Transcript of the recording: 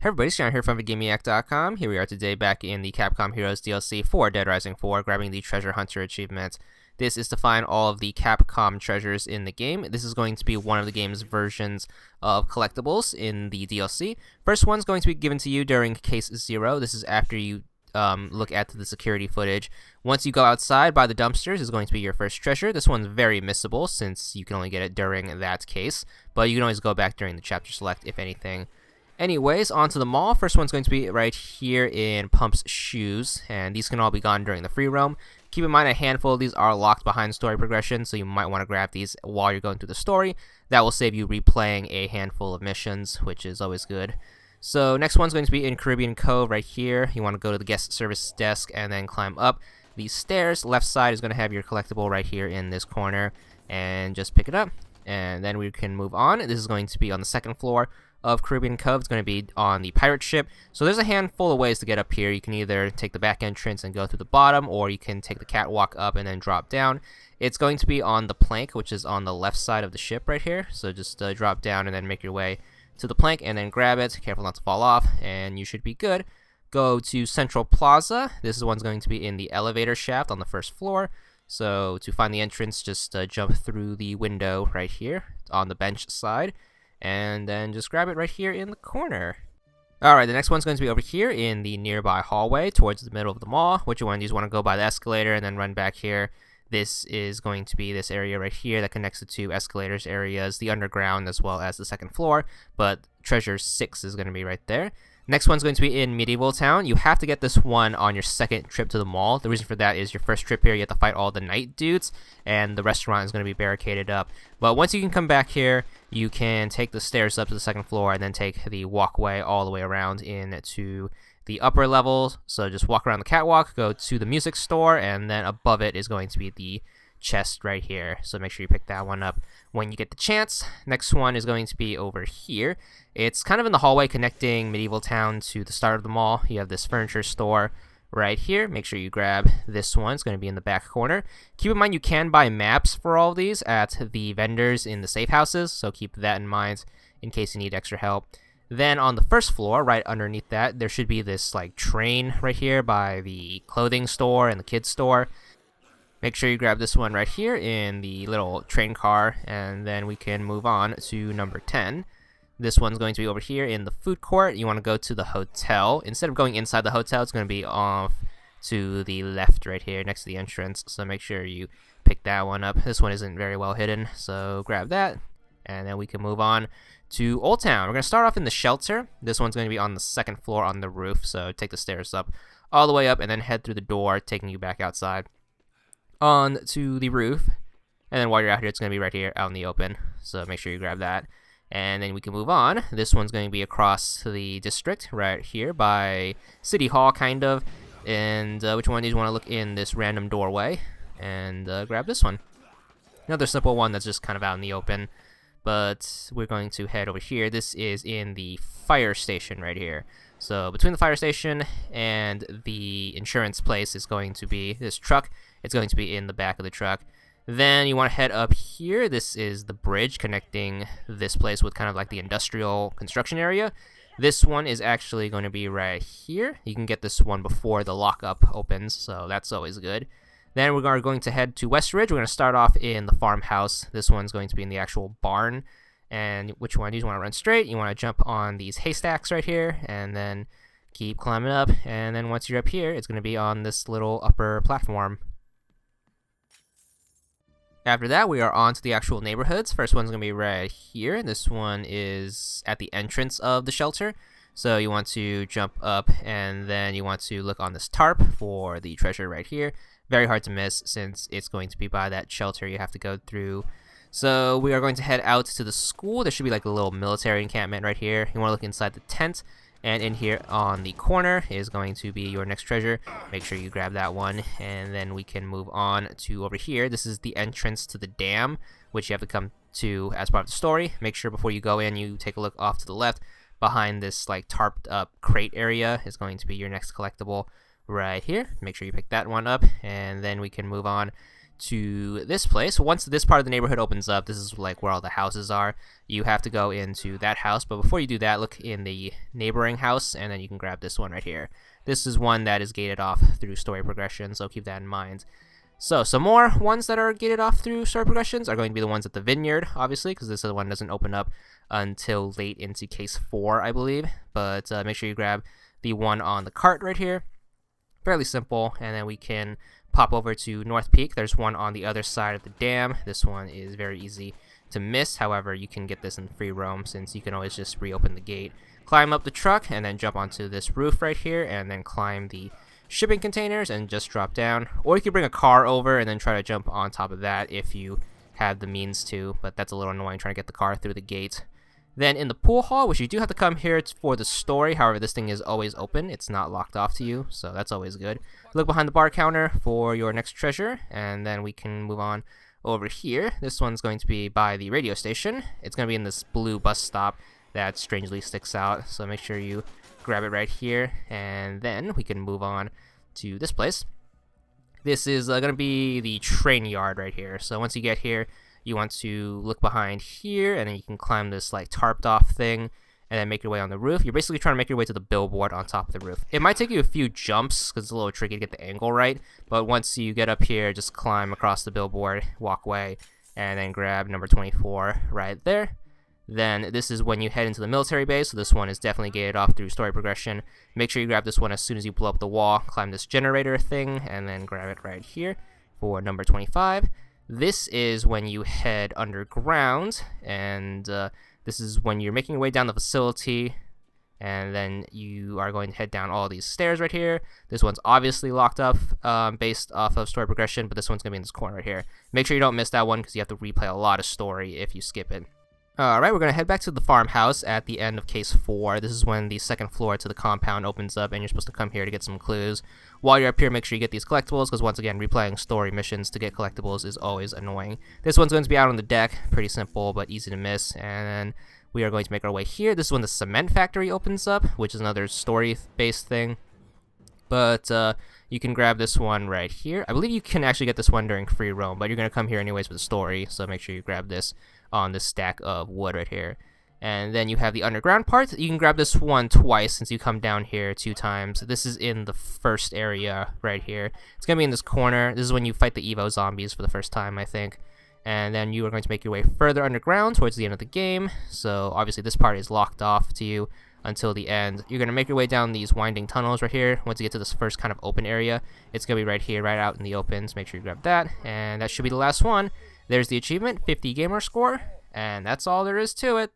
Hey everybody, Sean here from VidGamiac.com. Here we are today back in the Capcom Heroes DLC for Dead Rising 4, grabbing the Treasure Hunter achievement. This is to find all of the Capcom treasures in the game. This is going to be one of the game's versions of collectibles in the DLC. First one's going to be given to you during Case 0. This is after you look at the security footage. Once you go outside by the dumpsters is going to be your first treasure. This one's very missable since you can only get it during that case, but you can always go back during the chapter select if anything. Anyways, onto the mall. First one's going to be right here in Pump's Shoes, and these can all be gone during the free roam. Keep in mind a handful of these are locked behind story progression, so you might want to grab these while you're going through the story. That will save you replaying a handful of missions, which is always good. So next one's going to be in Caribbean Cove right here. You want to go to the guest service desk and then climb up these stairs. Left side is going to have your collectible right here in this corner, and just pick it up. And then we can move on. This is going to be on the second floor of Caribbean Cove. It's going to be on the pirate ship. So there's a handful of ways to get up here. You can either take the back entrance and go through the bottom, or you can take the catwalk up and then drop down. It's going to be on the plank, which is on the left side of the ship right here. So just drop down and then make your way to the plank and then grab it. Careful not to fall off, and you should be good. Go to Central Plaza. This one's going to be in the elevator shaft on the first floor. So to find the entrance, just jump through the window right here on the bench side, and then just grab it right here in the corner. Alright, the next one's going to be over here in the nearby hallway towards the middle of the mall. What you want to do is want to go by the escalator and then run back here. This is going to be this area right here that connects the two escalators areas, the underground as well as the second floor, but Treasure 6 is going to be right there. Next one's going to be in Medieval Town. You have to get this one on your second trip to the mall. The reason for that is your first trip here, you have to fight all the night dudes, and the restaurant is going to be barricaded up. But once you can come back here, you can take the stairs up to the second floor and then take the walkway all the way around into the upper levels. So just walk around the catwalk, go to the music store, and then above it is going to be the chest right here. So make sure you pick that one up when you get the chance. Next one is going to be over here. It's kind of in the hallway connecting Medieval Town to the start of the mall. You have this furniture store right here. Make sure you grab this one. It's going to be in the back corner. Keep in mind you can buy maps for all these at the vendors in the safe houses, so keep that in mind in case you need extra help. Then on the first floor, right underneath that, there should be this like train right here by the clothing store and the kids store. Make sure you grab this one right here in the little train car, and then we can move on to number 10. This one's going to be over here in the food court. You want to go to the hotel. Instead of going inside the hotel, it's going to be off to the left right here next to the entrance, so make sure you pick that one up. This one isn't very well hidden, so grab that, and then we can move on to Old Town. We're going to start off in the shelter. This one's going to be on the second floor on the roof, so take the stairs up all the way up and then head through the door, taking you back outside on to the roof, and then while you're out here, it's going to be right here out in the open, so make sure you grab that. And then we can move on. This one's going to be across the district right here by City Hall, kind of. And which one do you want to look in this random doorway? And grab this one. Another simple one that's just kind of out in the open. But we're going to head over here. This is in the fire station right here. So between the fire station and the insurance place is going to be this truck. It's going to be in the back of the truck. Then you want to head up here. This is the bridge connecting this place with kind of like the industrial construction area. This one is actually going to be right here. You can get this one before the lockup opens, so that's always good. Then we are going to head to Westridge. We're going to start off in the farmhouse. This one's going to be in the actual barn. And which one do you want to run straight? You want to jump on these haystacks right here and then keep climbing up. And then once you're up here, it's going to be on this little upper platform. After that, we are on to the actual neighborhoods. First one's going to be right here. This one is at the entrance of the shelter. So you want to jump up, and then you want to look on this tarp for the treasure right here. Very hard to miss since it's going to be by that shelter you have to go through. So we are going to head out to the school. There should be like a little military encampment right here. You want to look inside the tent. And in here on the corner is going to be your next treasure. Make sure you grab that one, and then we can move on to over here. This is the entrance to the dam, which you have to come to as part of the story. Make sure before you go in, you take a look off to the left. Behind this like tarped up crate area is going to be your next collectible right here. Make sure you pick that one up, and then we can move on to this place. Once this part of the neighborhood opens up, this is like where all the houses are. You have to go into that house, but before you do that, look in the neighboring house, and then you can grab this one right here. This is one that is gated off through story progression, so keep that in mind. So some more ones that are gated off through story progressions are going to be the ones at the vineyard, obviously, because this other one doesn't open up until late into case 4, I believe. But make sure you grab the one on the cart right here. Fairly simple, and then we can pop over to North Peak. There's one on the other side of the dam. This one is very easy to miss. However, you can get this in free roam since you can always just reopen the gate, climb up the truck, and then jump onto this roof right here, and then climb the shipping containers and just drop down. Or you could bring a car over and then try to jump on top of that if you have the means to, but that's a little annoying trying to get the car through the gate. Then in the pool hall, which you do have to come here for the story, however this thing is always open, it's not locked off to you, so that's always good. Look behind the bar counter for your next treasure, and then we can move on over here. This one's going to be by the radio station. It's going to be in this blue bus stop that strangely sticks out, so make sure you grab it right here, and then we can move on to this place. This is going to be the train yard right here. So once you get here, you want to look behind here, and then you can climb this like tarped off thing and then make your way on the roof. You're basically trying to make your way to the billboard on top of the roof. It might take you a few jumps because it's a little tricky to get the angle right, but once you get up here, just climb across the billboard, walk away, and then grab number 24 right there. Then this is when you head into the military base, so this one is definitely gated off through story progression. Make sure you grab this one as soon as you blow up the wall, climb this generator thing, and then grab it right here for number 25. This is when you head underground, and this is when you're making your way down the facility, and then you are going to head down all these stairs right here. This one's obviously locked up based off of story progression, but this one's going to be in this corner right here. Make sure you don't miss that one because you have to replay a lot of story if you skip it. Alright, we're going to head back to the farmhouse at the end of case 4. This is when the second floor to the compound opens up, and you're supposed to come here to get some clues. While you're up here, make sure you get these collectibles, because once again, replaying story missions to get collectibles is always annoying. This one's going to be out on the deck, pretty simple, but easy to miss, and then we are going to make our way here. This is when the cement factory opens up, which is another story-based thing. But you can grab this one right here. I believe you can actually get this one during free roam, but you're going to come here anyways for the story, so make sure you grab this on this stack of wood right here. And then you have the underground part. You can grab this one twice since you come down here 2 times. This is in the first area right here. It's going to be in this corner. This is when you fight the Evo zombies for the first time, I think. And then you are going to make your way further underground towards the end of the game. So obviously this part is locked off to you until the end. You're going to make your way down these winding tunnels right here. Once you get to this first kind of open area, it's going to be right here, right out in the open. So make sure you grab that. And that should be the last one. There's the achievement, 50 gamer score, and that's all there is to it.